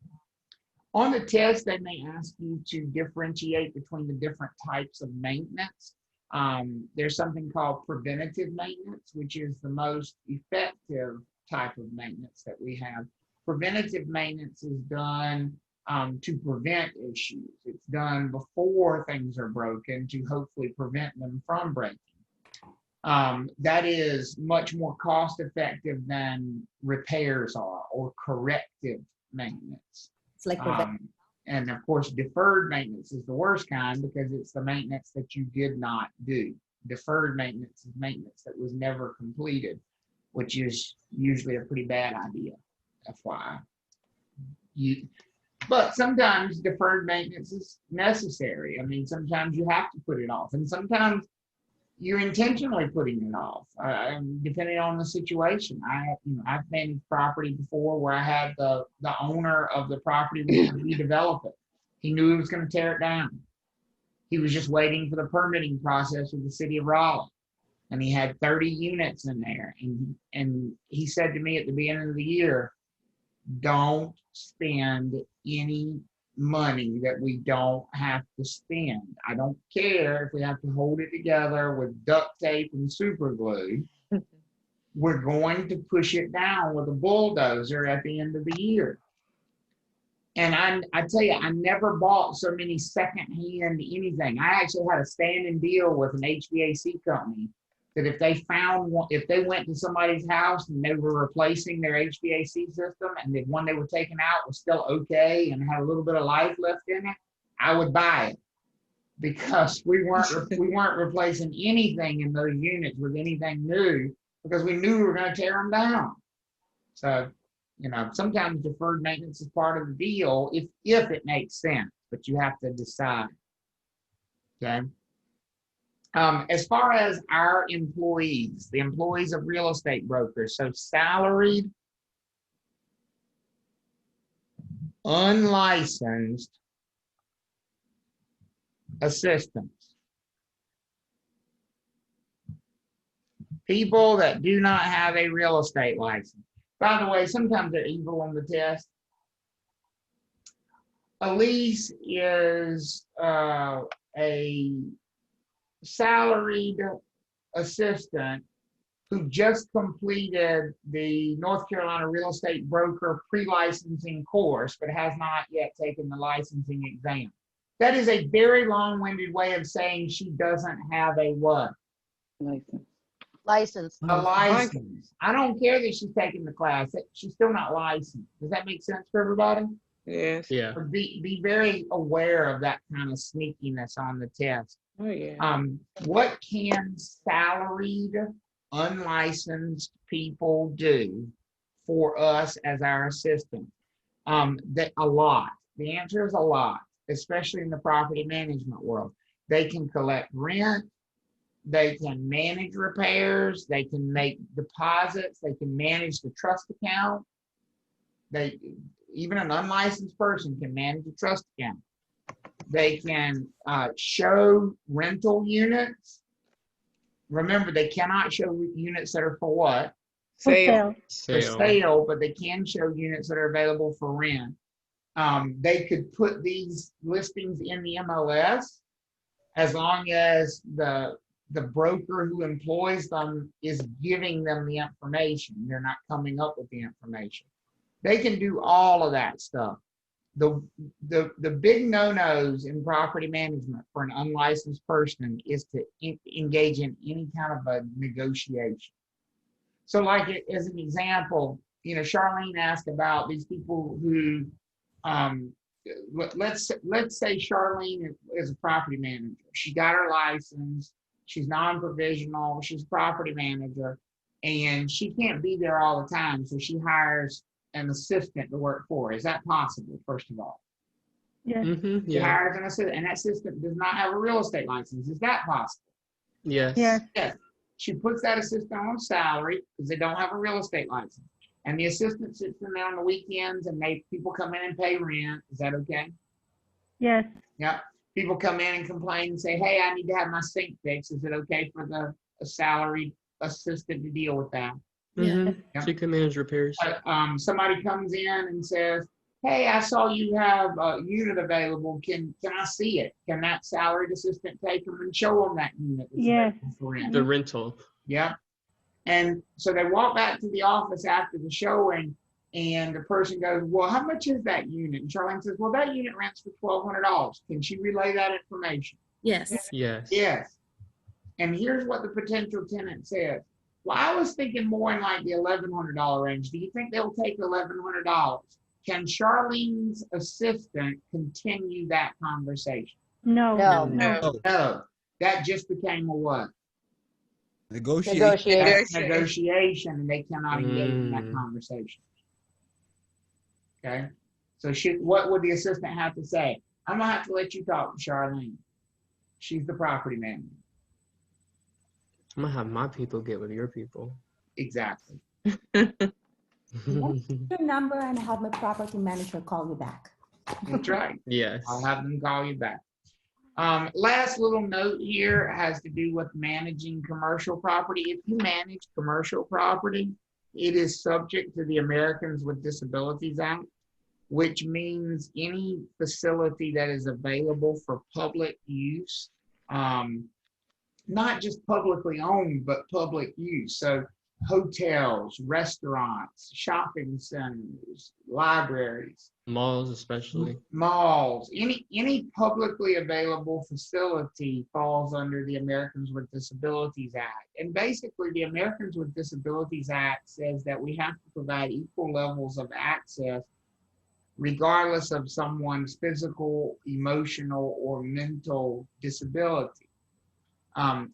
On the test, they may ask you to differentiate between the different types of maintenance. There's something called preventative maintenance, which is the most effective type of maintenance that we have. Preventative maintenance is done to prevent issues. It's done before things are broken to hopefully prevent them from breaking. That is much more cost effective than repairs are, or corrective maintenance. It's like and of course, deferred maintenance is the worst kind, because it's the maintenance that you did not do. Deferred maintenance is maintenance that was never completed, which is usually a pretty bad idea, FYI. But sometimes deferred maintenance is necessary. I mean, sometimes you have to put it off, and sometimes you're intentionally putting it off, depending on the situation. I've managed property before where I had the owner of the property was going to redevelop it. He knew he was going to tear it down. He was just waiting for the permitting process with the city of Raleigh, and he had 30 units in there. And he said to me at the beginning of the year, "Don't spend any money that we don't have to spend. I don't care if we have to hold it together with duct tape and super glue. we're going to push it down with a bulldozer at the end of the year. And I tell you, I never bought so many secondhand anything. I actually had a standing deal with an HVAC company that if they found one, if they went to somebody's house and they were replacing their HVAC system and the one they were taking out was still okay and had a little bit of life left in it, I would buy it, because we weren't replacing anything in those units with anything new, because we knew we were going to tear them down. So, you know, sometimes deferred maintenance is part of the deal if it makes sense, but you have to decide. Okay. As far as our employees, the employees of real estate brokers, so salaried, unlicensed assistants, people that do not have a real estate license. By the way, sometimes they're evil on the test. Elise is a salaried assistant who just completed the North Carolina Real Estate Broker pre-licensing course, but has not yet taken the licensing exam. That is a very long-winded way of saying she doesn't have a what? License. A license. I don't care that she's taking the class. She's still not licensed. Does that make sense for everybody? Yes. Yeah. Or be very aware of that kind of sneakiness on the test. Oh, yeah. What can salaried, unlicensed people do for us as our assistant? That a lot. The answer is a lot, especially in the property management world. They can collect rent. They can manage repairs. They can make deposits. They can manage the trust account. Even an unlicensed person can manage a trust account. They can show rental units. Remember, they cannot show units that are for what? Sale. For sale, but they can show units that are available for rent. They could put these listings in the MLS as long as the broker who employs them is giving them the information. They're not coming up with the information. They can do all of that stuff. The big no-nos in property management for an unlicensed person is to engage in any kind of a negotiation. So like as an example, you know, Charlene asked about these people who, let's say Charlene is a property manager. She got her license. She's non-provisional. She's a property manager, and she can't be there all the time. So she hires an assistant to work for her. Is that possible, first of all? Yes. Mm-hmm, She yeah. hires an assistant, and that assistant does not have a real estate license. Is that possible? Yes. Yes. Yes. She puts that assistant on salary because they don't have a real estate license. And the assistant sits in there on the weekends, and people come in and pay rent. Is that okay? Yes. Yep. People come in and complain and say, hey, I need to have my sink fixed. Is it okay for a salaried assistant to deal with that? Mm-hmm. Yeah. She can manage repairs. Somebody comes in and says, hey, I saw you have a unit available. Can I see it? Can that salaried assistant take them and show them that unit? Yes. For rent? The rental. Yeah. And so they walk back to the office after the showing, and the person goes, well, how much is that unit? And Charlene says, well, that unit rents for $1,200. Can she relay that information? Yes. Yes. Yes. And here's what the potential tenant says. Well, I was thinking more in like the $1,100 range. Do you think they'll take $1,100? Can Charlene's assistant continue that conversation? No. No. No. That just became a what? Negotiation. That's negotiation, and they cannot engage in that conversation. Okay? So what would the assistant have to say? I'm going to have to let you talk to Charlene. She's the property manager. I'm gonna have my people get with your people. Exactly. What's your number, and have my property manager call you back. That's right. Yes. I'll have them call you back. Last little note here has to do with managing commercial property. If you manage commercial property, it is subject to the Americans with Disabilities Act, which means any facility that is available for public use, not just publicly owned, but public use. So hotels, restaurants, shopping centers, libraries, Malls, especially. malls, any publicly available facility falls under the Americans with Disabilities Act. And basically, the Americans with Disabilities Act says that we have to provide equal levels of access regardless of someone's physical, emotional, or mental disability.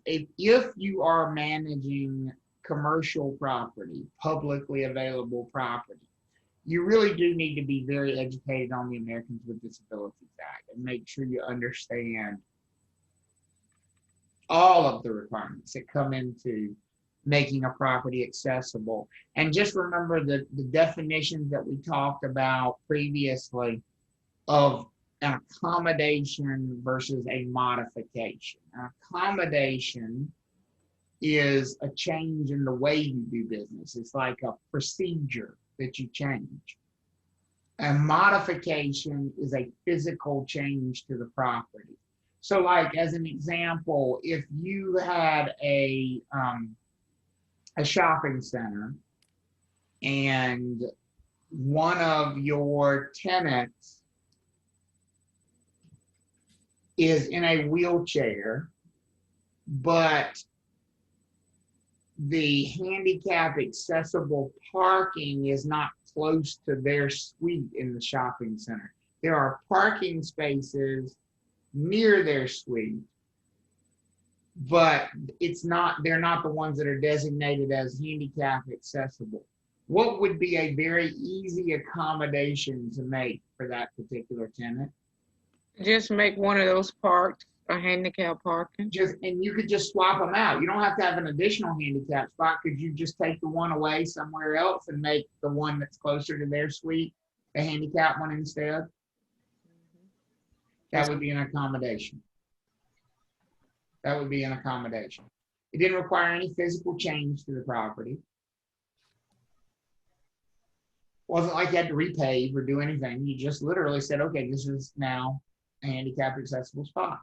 If you are managing commercial property, publicly available property, you really do need to be very educated on the Americans with Disabilities Act and make sure you understand all of the requirements that come into making a property accessible. And just remember the definitions that we talked about previously of an accommodation versus a modification. An accommodation is a change in the way you do business. It's like a procedure that you change. A modification is a physical change to the property. So like as an example, if you had a shopping center and one of your tenants is in a wheelchair, but the handicap accessible parking is not close to their suite in the shopping center. There are parking spaces near their suite, but they're not the ones that are designated as handicap accessible. What would be a very easy accommodation to make for that particular tenant? Just make one of those parks a handicap parking. And you could just swap them out. You don't have to have an additional handicap spot. Could you just take the one away somewhere else and make the one that's closer to their suite the handicap one instead? That would be an accommodation. That would be an accommodation. It didn't require any physical change to the property. Wasn't like you had to repave or do anything. You just literally said, okay, this is now a handicap accessible spot.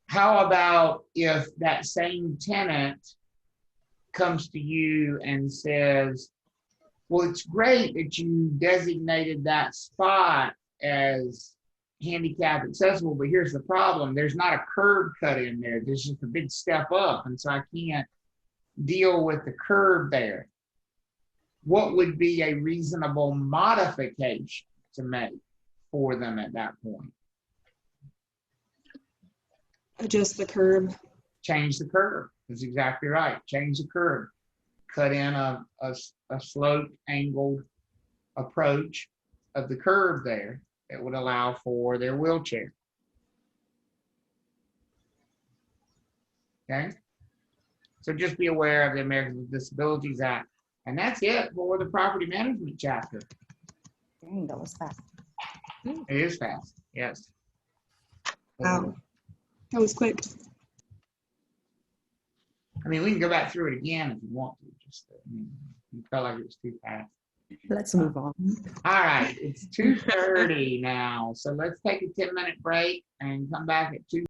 How about if that same tenant comes to you and says, well, it's great that you designated that spot as handicap accessible, but here's the problem. There's not a curb cut in there. There's just a big step up, and so I can't deal with the curb there. What would be a reasonable modification to make for them at that point? Adjust the curb. Change the curb. That's exactly right. Change the curb. Cut in a sloped, angled approach of the curb there that would allow for their wheelchair. Okay? So just be aware of the Americans with Disabilities Act. And that's it for the property management chapter. Dang, that was fast. It is fast, yes. Wow, that was quick. I mean, we can go back through it again if you want to. Just, you felt like it was too fast. Let's move on. All right, it's 2:30 now. So let's take a 10-minute break and come back at 2:30.